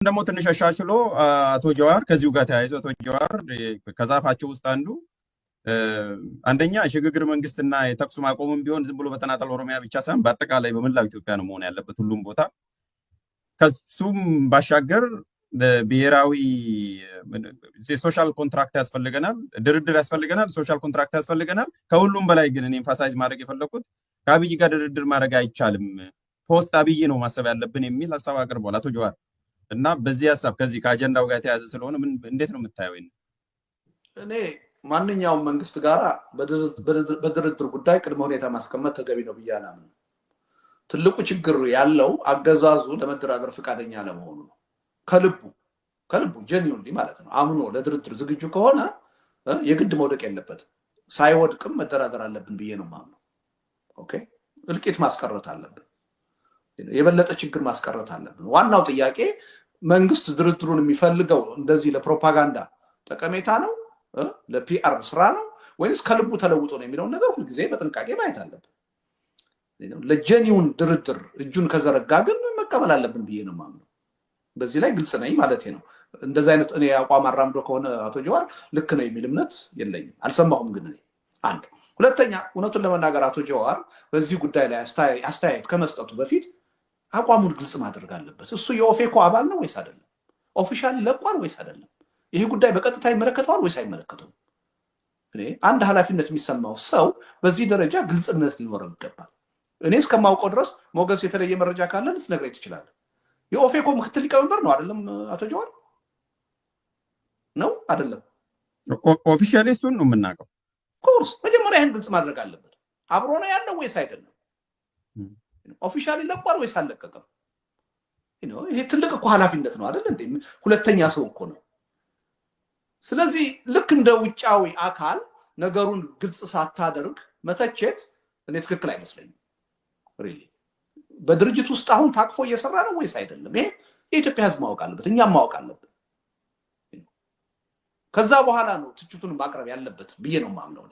ደግሞ ትንሽ አሻሽሎ አቶ ጀዋር ከዚሁ ጋር ተያይዞ አቶ ጀዋር ከዛፋቸው ውስጥ አንዱ አንደኛ ሽግግር መንግስትና የተኩስ ማቆምም ቢሆን ዝም ብሎ በተናጠል ኦሮሚያ ብቻ ሳይሆን በአጠቃላይ በመላው ኢትዮጵያ ነው መሆን ያለበት ሁሉም ቦታ። ከሱም ባሻገር ብሔራዊ ሶሻል ኮንትራክት ያስፈልገናል፣ ድርድር ያስፈልገናል፣ ሶሻል ኮንትራክት ያስፈልገናል። ከሁሉም በላይ ግን እኔ ኤምፋሳይዝ ማድረግ የፈለኩት ከአብይ ጋር ድርድር ማድረግ አይቻልም፣ ፖስት አብይ ነው ማሰብ ያለብን የሚል ሀሳብ አቅርቧል አቶ ጀዋር። እና በዚህ ሀሳብ ከዚህ ከአጀንዳው ጋር የተያዘ ስለሆነ እንዴት ነው የምታየው? እኔ ማንኛውም መንግስት ጋር በድርድር ጉዳይ ቅድመ ሁኔታ ማስቀመጥ ተገቢ ነው ብዬ አላምንም። ትልቁ ችግር ያለው አገዛዙ ለመደራደር ፈቃደኛ ለመሆኑ ነው። ከልቡ ጀኒውንሊ ማለት ነው አምኖ ለድርድር ዝግጁ ከሆነ የግድ መውደቅ የለበትም። ሳይወድቅም መደራደር አለብን ብዬ ነው ማምነው። ኦኬ፣ እልቂት ማስቀረት አለብን፣ የበለጠ ችግር ማስቀረት አለብን። ዋናው ጥያቄ መንግስት ድርድሩን የሚፈልገው እንደዚህ ለፕሮፓጋንዳ ጠቀሜታ ነው፣ ለፒአር ስራ ነው ወይስ ከልቡ ተለውጦ ነው የሚለው ነገር ሁልጊዜ በጥንቃቄ ማየት አለብን። ለጀኒውን ድርድር እጁን ከዘረጋ ግን መቀበል አለብን ብዬ ነው ማምነው። በዚህ ላይ ግልጽ ነኝ ማለት ነው። እንደዚህ አይነት እኔ አቋም አራምዶ ከሆነ አቶ ጀዋር ልክ ነው የሚል እምነት የለኝም፣ አልሰማሁም። ግን እኔ አንድ ሁለተኛ እውነቱን ለመናገር አቶ ጀዋር በዚህ ጉዳይ ላይ አስተያየት ከመስጠቱ በፊት አቋሙን ግልጽ ማድረግ አለበት። እሱ የኦፌኮ አባል ነው ወይስ አይደለም? ኦፊሻሊ ለቋል ወይስ አይደለም? ይሄ ጉዳይ በቀጥታ ይመለከተዋል ወይስ አይመለከተውም? እኔ አንድ ኃላፊነት የሚሰማው ሰው በዚህ ደረጃ ግልጽነት ሊኖረው ይገባል። እኔ እስከማውቀው ድረስ ሞገስ የተለየ መረጃ ካለ ልትነግረኝ ትችላለህ። የኦፌኮ ምክትል ሊቀመንበር ነው አይደለም አቶ ጀዋር? ነው አይደለም? ኦፊሻሊ እሱን ነው የምናውቀው። ኮርስ መጀመሪያ ይህን ግልጽ ማድረግ አለበት። አብሮ ነው ያለው ወይስ አይደለም? ኦፊሻሊ ለቋል ወይስ አልለቀቀም? ይሄ ትልቅ እኮ ኃላፊነት ነው አይደል እንዴ? ሁለተኛ ሰው እኮ ነው። ስለዚህ ልክ እንደ ውጫዊ አካል ነገሩን ግልጽ ሳታደርግ መተቸት እኔ ትክክል አይመስለኝም። ሪሊ በድርጅት ውስጥ አሁን ታቅፎ እየሰራ ነው ወይስ አይደለም? ይሄ የኢትዮጵያ ሕዝብ ማወቅ አለበት፣ እኛም ማወቅ አለበት። ከዛ በኋላ ነው ትችቱን ማቅረብ ያለበት ብዬ ነው የማምነው።